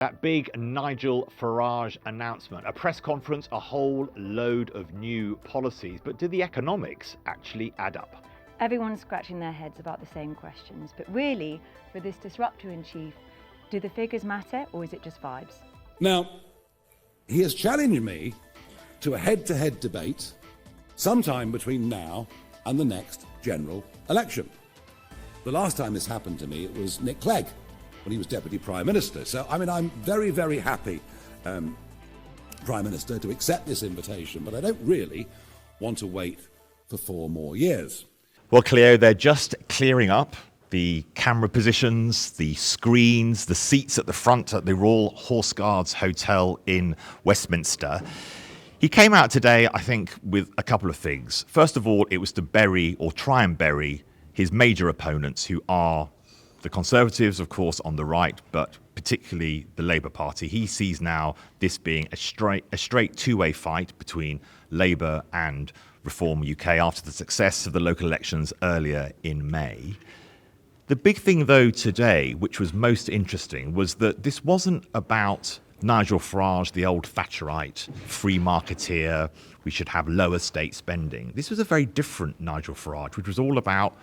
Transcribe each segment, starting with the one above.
That big Nigel Farage announcement, a press conference, a whole load of new policies. But do the economics actually add up? Everyone's scratching their heads about the same questions. But really, for this disruptor-in-chief, do the figures matter or is it just vibes? Now, he has challenged me to a head-to-head debate sometime between now and the next general election. The last time this happened to me, it was Nick Clegg, when he was Deputy Prime Minister. So, I'm very, very happy, Prime Minister, to accept this invitation, but I don't really want to wait for 4 more years. Well, Cleo, they're just clearing up the camera positions, the screens, the seats at the front at the Royal Horse Guards Hotel in Westminster. He came out today, I think, with a couple of things. First of all, it was to bury or try and bury his major opponents, who are the Conservatives, of course, on the right, but particularly the Labour Party. He sees now this being a straight two-way fight between Labour and Reform UK after the success of the local elections earlier in May. The big thing, though, today, which was most interesting, was that this wasn't about Nigel Farage, the old Thatcherite free marketeer, we should have lower state spending. This was a very different Nigel Farage, which was all about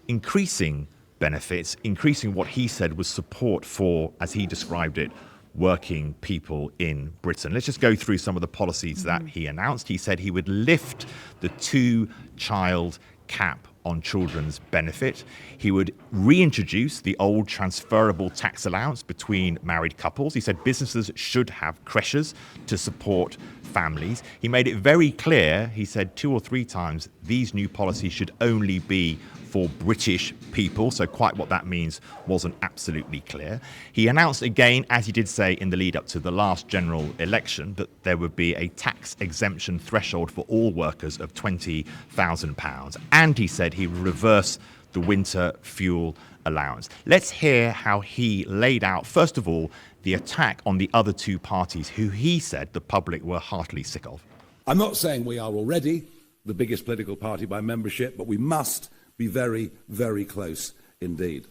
increasing benefits, increasing what he said was support for, as he described it, working people in Britain. Let's just go through some of the policies that he announced. He said he would lift the 2-child cap on children's benefit. He would reintroduce the old transferable tax allowance between married couples. He said businesses should have creches to support families. He made it very clear, he said 2 or 3 times, these new policies should only be for British people, so quite what that means wasn't absolutely clear. He announced again, as he did say in the lead up to the last general election, that there would be a tax exemption threshold for all workers of £20,000, and he said he would reverse the winter fuel allowance. Let's hear how he laid out, first of all, the attack on the other 2 parties who he said the public were heartily sick of. I'm not saying we are already the biggest political party by membership, but we must be very, very close indeed.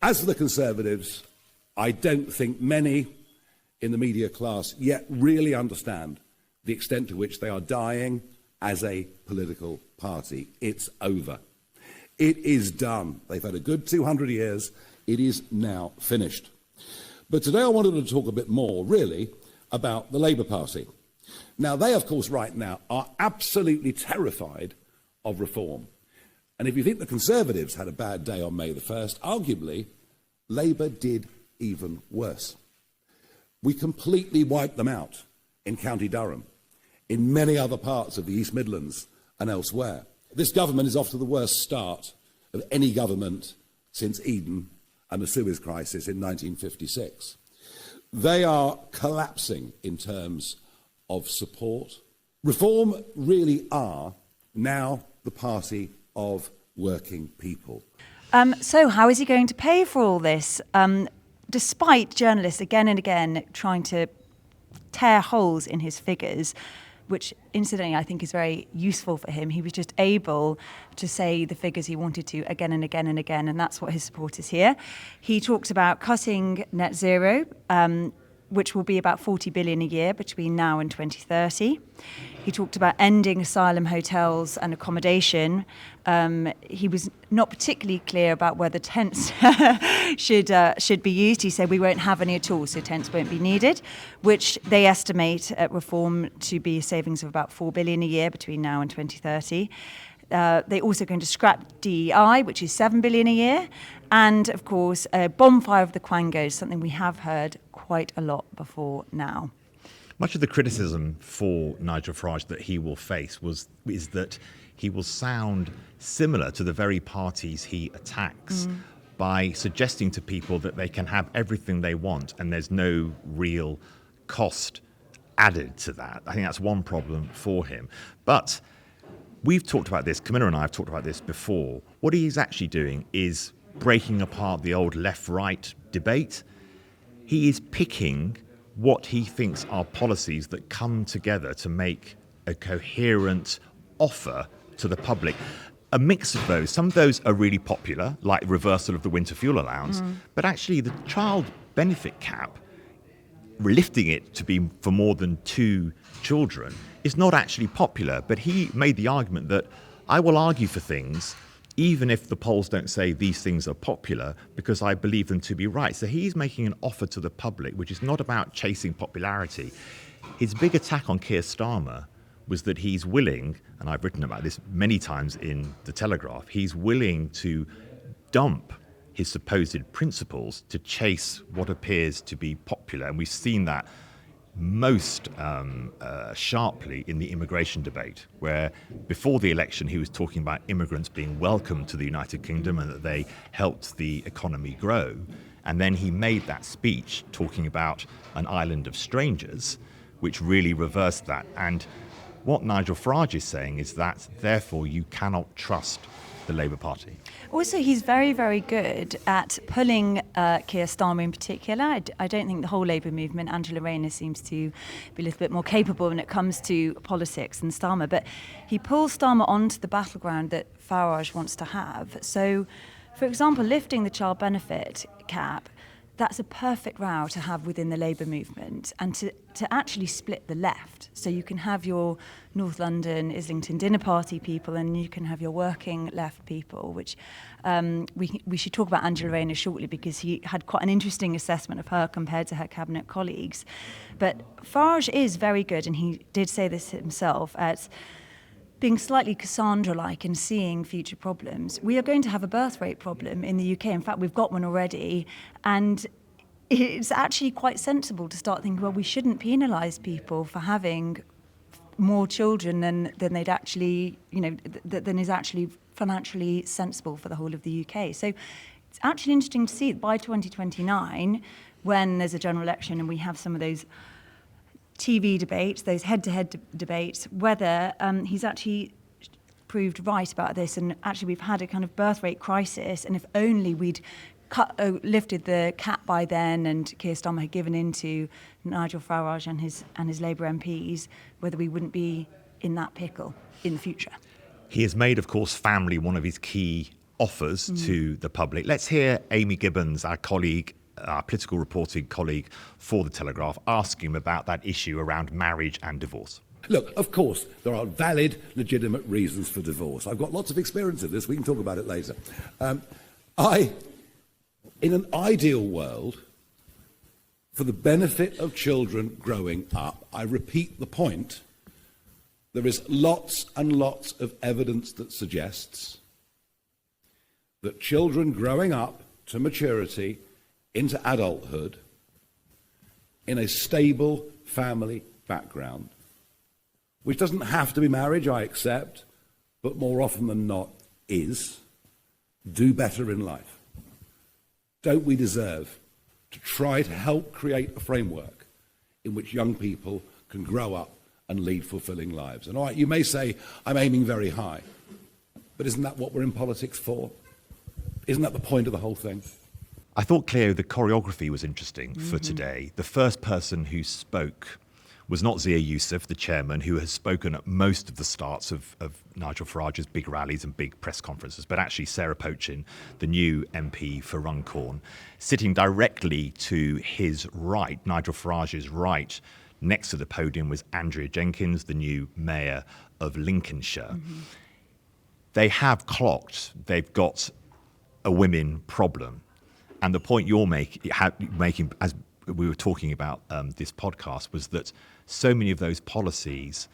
As for the Conservatives, I don't think many in the media class yet really understand the extent to which they are dying as a political party. It's over. It is done. They've had a good 200 years. It is now finished. But today I wanted to talk a bit more, really, about the Labour Party. Now, they, of course, right now are absolutely terrified of reform. And if you think the Conservatives had a bad day on May the 1st, arguably, Labour did even worse. We completely wiped them out in County Durham, in many other parts of the East Midlands and elsewhere. This government is off to the worst start of any government since Eden and the Suez Crisis in 1956. They are collapsing in terms of support. Reform really are now the party of working people. So how is he going to pay for all this? Despite journalists again and again trying to tear holes in his figures, which incidentally I think is very useful for him, he was just able to say the figures he wanted to again and again and again, and that's what his supporters hear. He talks about cutting net zero, which will be about 40 billion a year between now and 2030. He talked about ending asylum hotels and accommodation. He was not particularly clear about whether tents should be used. He said we won't have any at all, so tents won't be needed, which they estimate at Reform to be a savings of about 4 billion a year between now and 2030. They're also going to scrap DEI, which is 7 billion a year. And, of course, a bonfire of the Quangos, something we have heard quite a lot before now. Much of the criticism for Nigel Farage that he will face is that he will sound similar to the very parties he attacks by suggesting to people that they can have everything they want and there's no real cost added to that. I think that's one problem for him. But we've talked about this, Camilla and I have talked about this before. What he's actually doing is breaking apart the old left-right debate. He is picking what he thinks are policies that come together to make a coherent offer to the public. A mix of those. Some of those are really popular, like reversal of the winter fuel allowance, but actually the child benefit cap lifting it to be for more than 2 children is not actually popular. But he made the argument that I will argue for things even if the polls don't say these things are popular, because I believe them to be right. So he's making an offer to the public, which is not about chasing popularity. His big attack on Keir Starmer was that he's willing, and I've written about this many times in The Telegraph, he's willing to dump his supposed principles to chase what appears to be popular. And we've seen that most sharply in the immigration debate, where before the election he was talking about immigrants being welcome to the United Kingdom and that they helped the economy grow. And then he made that speech talking about an island of strangers, which really reversed that. And what Nigel Farage is saying is that, therefore, you cannot trust the Labour Party. Also, he's very, very good at pulling Keir Starmer in particular. I don't think the whole Labour movement, Angela Rayner seems to be a little bit more capable when it comes to politics than Starmer, but he pulls Starmer onto the battleground that Farage wants to have. So, for example, lifting the child benefit cap, that's a perfect row to have within the Labour movement, and to actually split the left. So you can have your North London, Islington dinner party people, and you can have your working left people, which we should talk about Angela Rayner shortly, because he had quite an interesting assessment of her compared to her cabinet colleagues. But Farage is very good, and he did say this himself, at being slightly Cassandra-like and seeing future problems. We are going to have a birth rate problem in the UK. In fact, we've got one already. And it's actually quite sensible to start thinking, well, we shouldn't penalise people for having more children than they'd actually, than is actually financially sensible for the whole of the UK. So it's actually interesting to see that by 2029, when there's a general election and we have some of those TV debates, those head-to-head debates, whether he's actually proved right about this. And actually we've had a kind of birth rate crisis, and if only we'd lifted the cap by then and Keir Starmer had given in to Nigel Farage and his Labour MPs, whether we wouldn't be in that pickle in the future. He has made, of course, family one of his key offers to the public. Let's hear Amy Gibbons, our colleague, our political reporting colleague for The Telegraph, asking him about that issue around marriage and divorce. Look, of course, there are valid, legitimate reasons for divorce. I've got lots of experience of this. We can talk about it later. In an ideal world, for the benefit of children growing up, I repeat the point, there is lots and lots of evidence that suggests that children growing up to maturity into adulthood in a stable family background, which doesn't have to be marriage, I accept, but more often than not is, do better in life. Don't we deserve to try to help create a framework in which young people can grow up and lead fulfilling lives? And all right, you may say, I'm aiming very high, but isn't that what we're in politics for? Isn't that the point of the whole thing? I thought, Cleo, the choreography was interesting for today. The first person who spoke was not Zia Youssef, the chairman, who has spoken at most of the starts of Nigel Farage's big rallies and big press conferences, but actually Sarah Pochin, the new MP for Runcorn, sitting directly to his right, Nigel Farage's right, next to the podium was Andrea Jenkins, the new mayor of Lincolnshire. They have clocked, they've got a women problem. And the point you're making, as we were talking about this podcast, was that so many of those policies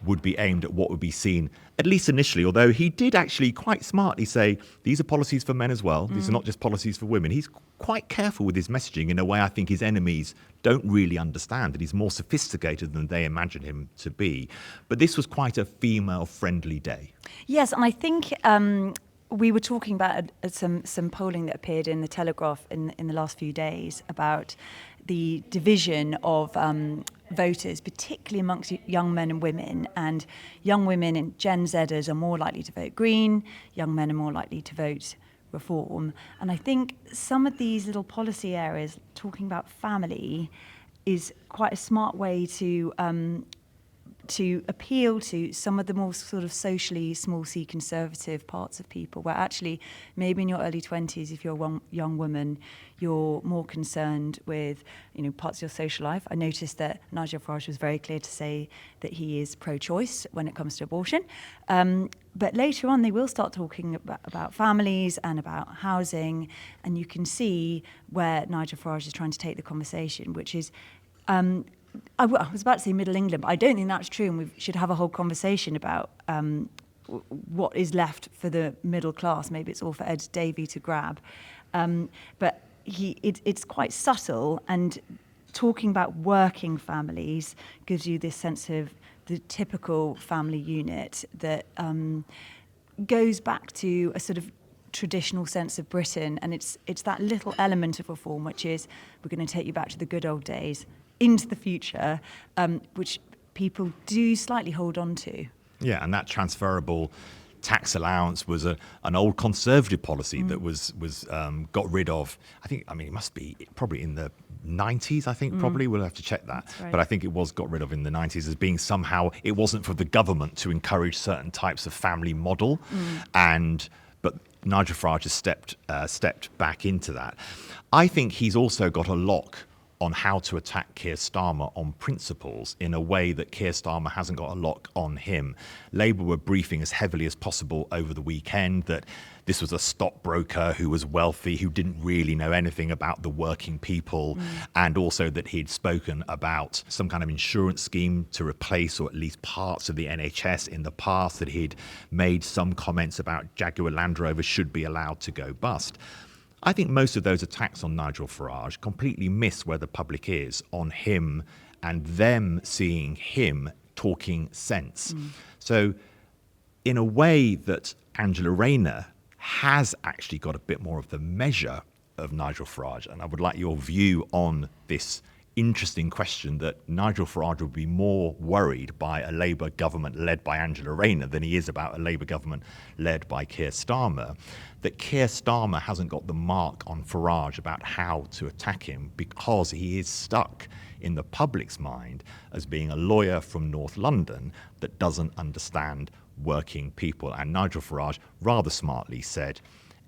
would be aimed at what would be seen, at least initially, although he did actually quite smartly say, these are policies for men as well. These are not just policies for women. He's quite careful with his messaging in a way I think his enemies don't really understand, that he's more sophisticated than they imagine him to be. But this was quite a female-friendly day. Yes, and I think we were talking about some polling that appeared in The Telegraph in the last few days about the division of voters, particularly amongst young men and women. And young women and Gen Zers are more likely to vote Green, young men are more likely to vote Reform. And I think some of these little policy areas, talking about family, is quite a smart way to to appeal to some of the more sort of socially small c conservative parts of people, where actually maybe in your early 20s, if you're a young woman, you're more concerned with, parts of your social life. I noticed that Nigel Farage was very clear to say that he is pro-choice when it comes to abortion. But later on, they will start talking about families and about housing, and you can see where Nigel Farage is trying to take the conversation, which is I was about to say Middle England, but I don't think that's true, and we should have a whole conversation about what is left for the middle class. Maybe it's all for Ed Davey to grab. But it's quite subtle, and talking about working families gives you this sense of the typical family unit that goes back to a sort of traditional sense of Britain, and it's that little element of reform, which is we're going to take you back to the good old days, into the future, which people do slightly hold on to. Yeah, and that transferable tax allowance was an old Conservative policy that was got rid of. It must be probably in the 90s, probably. We'll have to check that. Right. But I think it was got rid of in the 90s as being somehow, it wasn't for the government to encourage certain types of family model. But Nigel Farage has stepped back into that. I think he's also got a lock on how to attack Keir Starmer on principles in a way that Keir Starmer hasn't got a lock on him. Labour were briefing as heavily as possible over the weekend that this was a stockbroker who was wealthy, who didn't really know anything about the working people, and also that he'd spoken about some kind of insurance scheme to replace or at least parts of the NHS in the past, that he'd made some comments about Jaguar Land Rover should be allowed to go bust. I think most of those attacks on Nigel Farage completely miss where the public is on him and them seeing him talking sense. So in a way that Angela Rayner has actually got a bit more of the measure of Nigel Farage, and I would like your view on this interesting question that Nigel Farage would be more worried by a Labour government led by Angela Rayner than he is about a Labour government led by Keir Starmer, that Keir Starmer hasn't got the mark on Farage about how to attack him because he is stuck in the public's mind as being a lawyer from North London that doesn't understand working people. And Nigel Farage rather smartly said,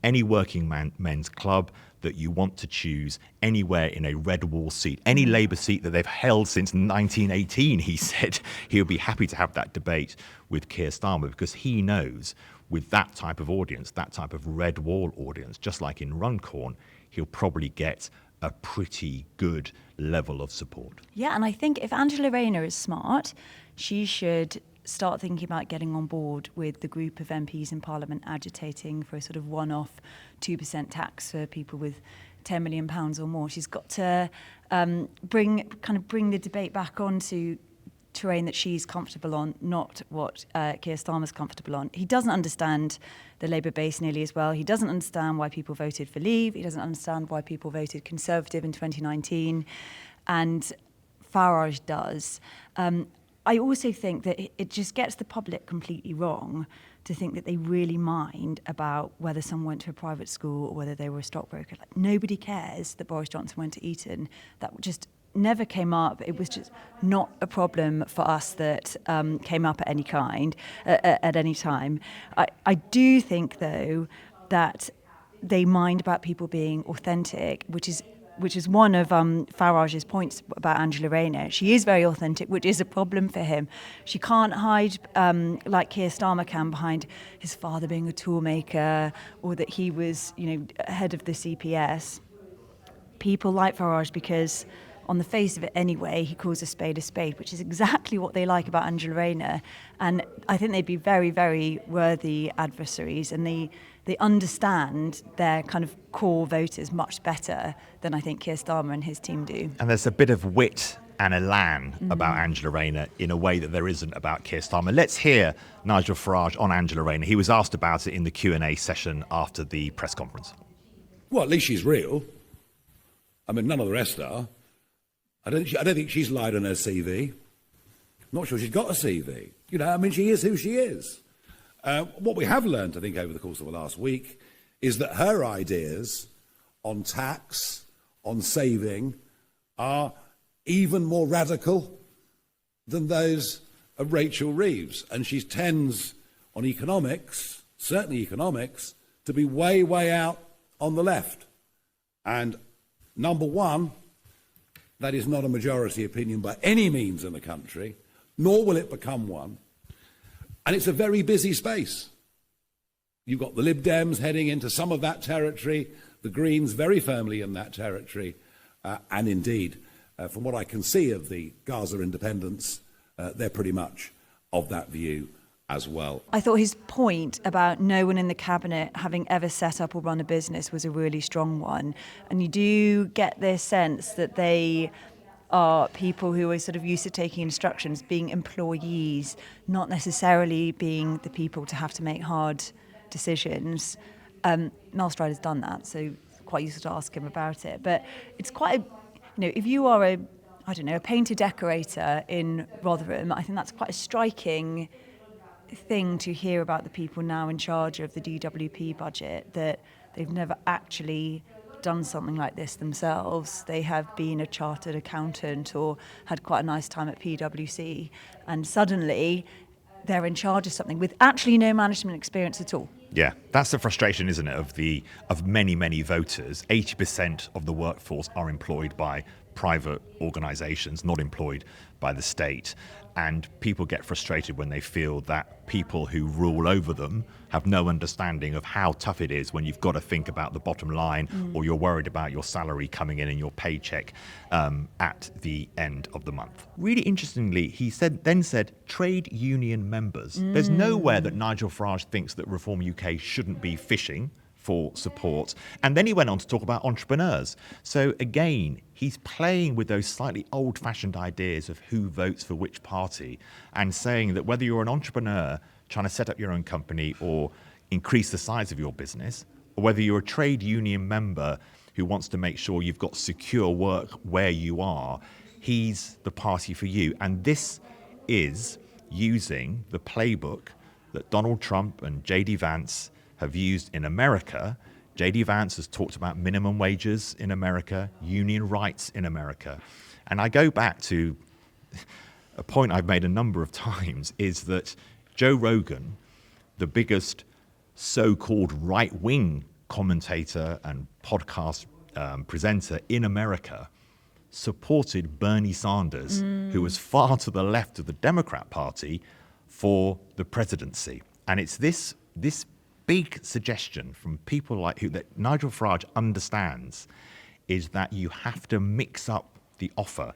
any working men's club that you want to choose anywhere in a red wall seat, any Labour seat that they've held since 1918, he said he'll be happy to have that debate with Keir Starmer, because he knows with that type of audience, that type of red wall audience, just like in Runcorn, he'll probably get a pretty good level of support. Yeah, and I think if Angela Rayner is smart, she should start thinking about getting on board with the group of MPs in Parliament agitating for a sort of one-off 2% tax for people with £10 million or more. She's got to bring the debate back onto terrain that she's comfortable on, not what Keir Starmer's comfortable on. He doesn't understand the Labour base nearly as well. He doesn't understand why people voted for Leave. He doesn't understand why people voted Conservative in 2019. And Farage does. I also think that it just gets the public completely wrong to think that they really mind about whether someone went to a private school or whether they were a stockbroker. Like, nobody cares that Boris Johnson went to Eton. That just never came up. It was just not a problem for us that came up at any kind, at any time. I do think, though, that they mind about people being authentic, which is one of Farage's points about Angela Rayner. She is very authentic, which is a problem for him. She can't hide, like Keir Starmer can, behind his father being a toolmaker or that he was, head of the CPS. People like Farage because, on the face of it anyway, he calls a spade, which is exactly what they like about Angela Rayner. And I think they'd be very, very worthy adversaries, and they understand their kind of core voters much better than I think Keir Starmer and his team do. And there's a bit of wit and elan about Angela Rayner in a way that there isn't about Keir Starmer. Let's hear Nigel Farage on Angela Rayner. He was asked about it in the Q&A session after the press conference. Well, at least she's real. I mean, none of the rest are. I don't think she's lied on her CV. I'm not sure she's got a CV. She is who she is. What we have learned, I think, over the course of the last week is that her ideas on tax, on saving, are even more radical than those of Rachel Reeves, and she tends on economics, certainly economics, to be way, way out on the left. And number one, that is not a majority opinion by any means in the country, nor will it become one. And it's a very busy space. You've got the Lib Dems heading into some of that territory, the Greens very firmly in that territory, and indeed, from what I can see of the Gaza independents, they're pretty much of that view as well. I thought his point about no one in the cabinet having ever set up or run a business was a really strong one. And you do get this sense that they are people who are sort of used to taking instructions, being employees, not necessarily being the people to have to make hard decisions. Mel Strider's done that, so it's quite useful to ask him about it. But it's quite, if you are a painter decorator in Rotherham, I think that's quite a striking thing to hear about the people now in charge of the DWP budget, that they've never actually done something like this themselves. They have been a chartered accountant or had quite a nice time at PwC, and suddenly they're in charge of something with actually no management experience at all. Yeah, that's the frustration, isn't it, of many voters. 80% of the workforce are employed by private organisations, not employed by the state. And people get frustrated when they feel that people who rule over them have no understanding of how tough it is when you've got to think about the bottom line, or you're worried about your salary coming in and your paycheck at the end of the month. Really interestingly, he then said trade union members. There's nowhere that Nigel Farage thinks that Reform UK shouldn't be fishing for support. And then he went on to talk about entrepreneurs. So again, he's playing with those slightly old-fashioned ideas of who votes for which party, and saying that whether you're an entrepreneur trying to set up your own company or increase the size of your business, or whether you're a trade union member who wants to make sure you've got secure work where you are, he's the party for you. And this is using the playbook that Donald Trump and J.D. Vance have used in America. J.D. Vance has talked about minimum wages in America, union rights in America. And I go back to a point I've made a number of times, is that Joe Rogan, the biggest so-called right-wing commentator and podcast presenter in America, supported Bernie Sanders, who was far to the left of the Democrat Party, for the presidency. And it's this big suggestion from people like that Nigel Farage understands, is that you have to mix up the offer.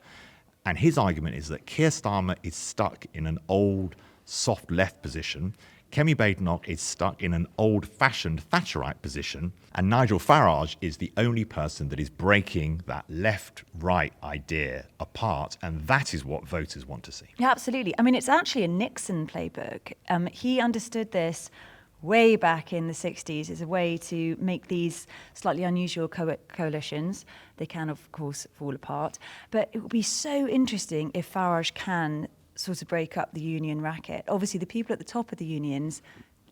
And his argument is that Keir Starmer is stuck in an old, soft left position, Kemi Badenoch is stuck in an old-fashioned Thatcherite position, and Nigel Farage is the only person that is breaking that left-right idea apart, and that is what voters want to see. Yeah, absolutely. I mean, it's actually a Nixon playbook. He understood this way back in the 60s as a way to make these slightly unusual coalitions. They can, of course, fall apart. But it would be so interesting if Farage can sort of break up the union racket. Obviously, the people at the top of the unions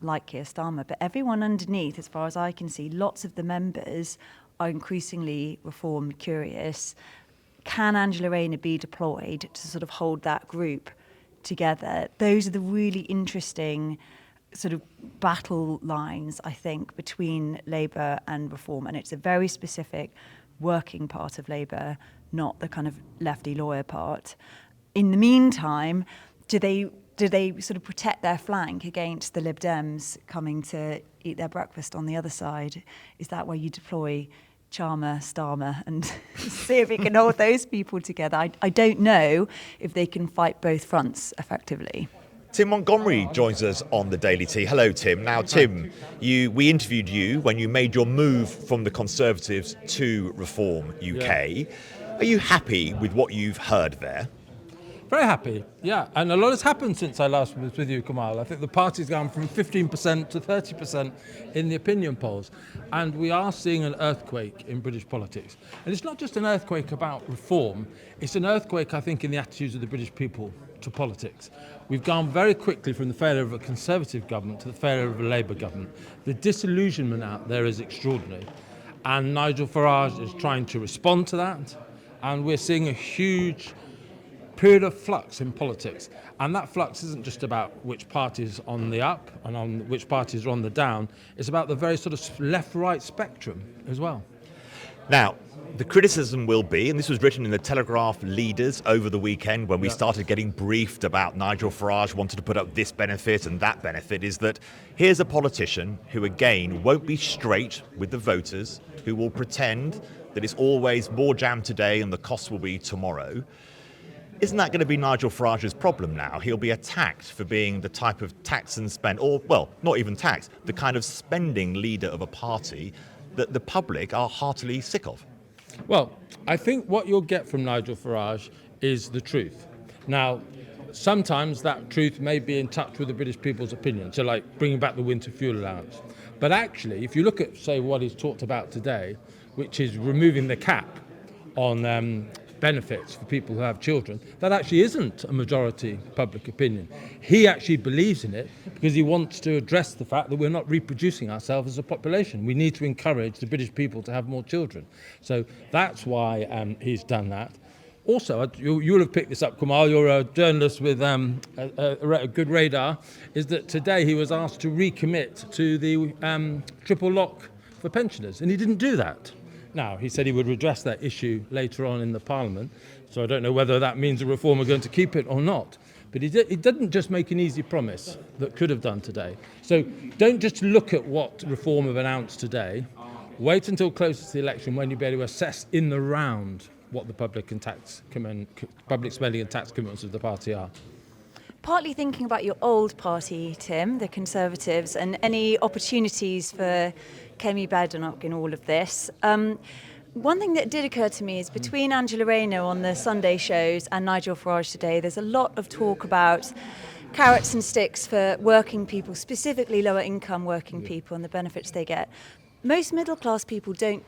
like Keir Starmer, but everyone underneath, as far as I can see, lots of the members are increasingly reform curious. Can Angela Rayner be deployed to sort of hold that group together? Those are the really interesting sort of battle lines, I think, between Labour and Reform, and it's a very specific working part of Labour, not the kind of lefty lawyer part. In the meantime, do they sort of protect their flank against the Lib Dems coming to eat their breakfast on the other side? Is that where you deploy Starmer, and see if you can hold those people together? I don't know if they can fight both fronts effectively. Tim Montgomery joins us on the Daily Tea. Hello, Tim. Now, Tim, we interviewed you when you made your move from the Conservatives to Reform UK. Yeah. Are you happy with what you've heard there? Very happy, yeah. And a lot has happened since I last was with you, Kamal. I think the party's gone from 15% to 30% in the opinion polls. And we are seeing an earthquake in British politics. And it's not just an earthquake about reform. It's an earthquake, I think, in the attitudes of the British people to politics. We've gone very quickly from the failure of a Conservative government to the failure of a Labour government. The disillusionment out there is extraordinary. And Nigel Farage is trying to respond to that. And we're seeing a huge period of flux in politics. And that flux isn't just about which party's on the up and on which parties are on the down. It's about the very sort of left-right spectrum as well. Now, the criticism will be, and this was written in the Telegraph leaders over the weekend when we started getting briefed about Nigel Farage wanted to put up this benefit and that benefit, is that here's a politician who, again, won't be straight with the voters, who will pretend that it's always more jam today and the cost will be tomorrow. Isn't that going to be Nigel Farage's problem now? He'll be attacked for being the type of tax and spend, or, well, not even tax, the kind of spending leader of a party that the public are heartily sick of. Well, I think what you'll get from Nigel Farage is the truth. Now, sometimes that truth may be in touch with the British people's opinion, so like bringing back the winter fuel allowance. But actually, if you look at, say, what he's talked about today, which is removing the cap on benefits for people who have children, that actually isn't a majority public opinion. He actually believes in it because he wants to address the fact that we're not reproducing ourselves as a population. We need to encourage the British people to have more children. So that's why he's done that. Also, you'll have picked this up, Kamal, you're a journalist with a good radar, is that today he was asked to recommit to the triple lock for pensioners, and he didn't do that. Now, he said he would address that issue later on in the Parliament, so I don't know whether that means the Reform are going to keep it or not. But he didn't just make an easy promise that could have done today. So don't just look at what Reform have announced today. Wait until closer to the election when you'll be able to assess in the round what the public spending and tax commitments of the party are. Partly thinking about your old party, Tim, the Conservatives, and any opportunities for Kemi Badenoch in all of this. One thing that did occur to me is between Angela Rayner on the Sunday shows and Nigel Farage today, there's a lot of talk about carrots and sticks for working people, specifically lower income working people and the benefits they get. Most middle class people don't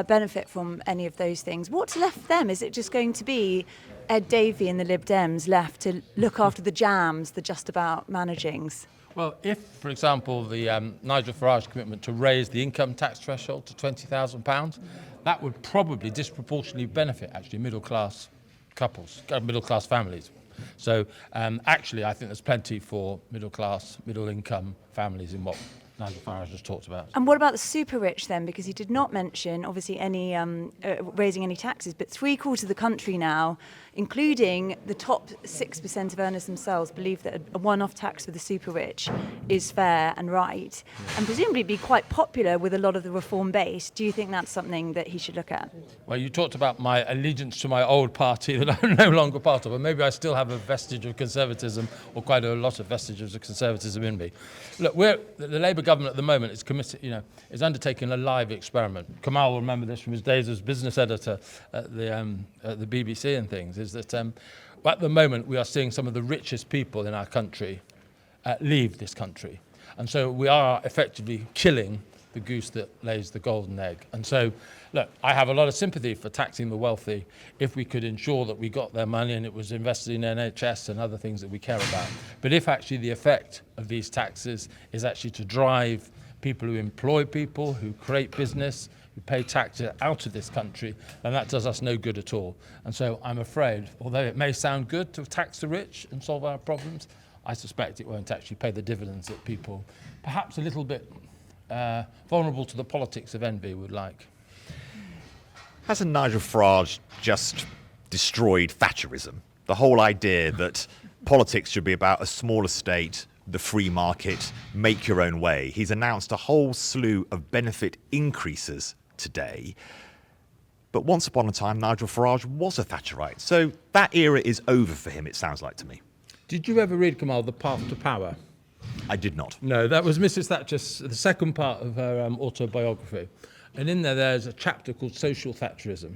benefit from any of those things. What's left for them? Is it just going to be Ed Davey and the Lib Dems left to look after the jams, the just about managings? Well, if, for example, the Nigel Farage commitment to raise the income tax threshold to £20,000, that would probably disproportionately benefit actually middle class couples, middle class families. So actually, I think there's plenty for middle class, middle income families in what Nigel Farage just talked about. And what about the super rich then? Because he did not mention, obviously, any raising any taxes, but 3/4 of the country now, including the top 6% of earners themselves, believe that a one-off tax for the super rich is fair and right, and presumably be quite popular with a lot of the Reform base. Do you think that's something that he should look at? Well, you talked about my allegiance to my old party that I'm no longer part of, but maybe I still have a vestige of conservatism, or quite a lot of vestiges of conservatism in me. Look, the Labour government at the moment is committed, is undertaking a live experiment. Kamal will remember this from his days as business editor at the BBC and things, is that at the moment we are seeing some of the richest people in our country leave this country. And so we are effectively killing the goose that lays the golden egg. And so, look, I have a lot of sympathy for taxing the wealthy if we could ensure that we got their money and it was invested in NHS and other things that we care about. But if actually the effect of these taxes is actually to drive people who employ people, who create business, who pay taxes out of this country, then that does us no good at all. And so I'm afraid, although it may sound good to tax the rich and solve our problems, I suspect it won't actually pay the dividends that people, perhaps a little bit vulnerable to the politics of envy, would like. Hasn't Nigel Farage just destroyed Thatcherism? The whole idea that politics should be about a smaller state, the free market, make your own way. He's announced a whole slew of benefit increases today. But once upon a time, Nigel Farage was a Thatcherite. So that era is over for him, it sounds like to me. Did you ever read, Kamal, The Path to Power? I did not. No, that was Mrs. Thatcher's, the second part of her autobiography. And in there's a chapter called Social Thatcherism.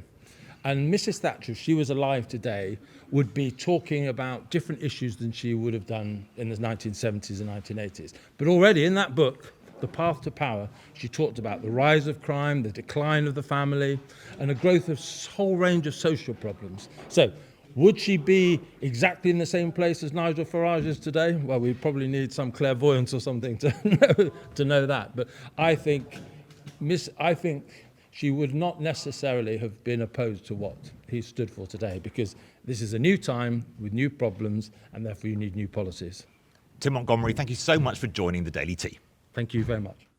And Mrs. Thatcher, if she was alive today, would be talking about different issues than she would have done in the 1970s and 1980s. But already in that book, The Path to Power, she talked about the rise of crime, the decline of the family, and the growth of a whole range of social problems. So, would she be exactly in the same place as Nigel Farage is today? Well, we probably need some clairvoyance or something to know that. But I think she would not necessarily have been opposed to what he stood for today, because This is a new time with new problems, and therefore you need new policies. Tim Montgomery, thank you so much for joining the Daily Tea. Thank you very much.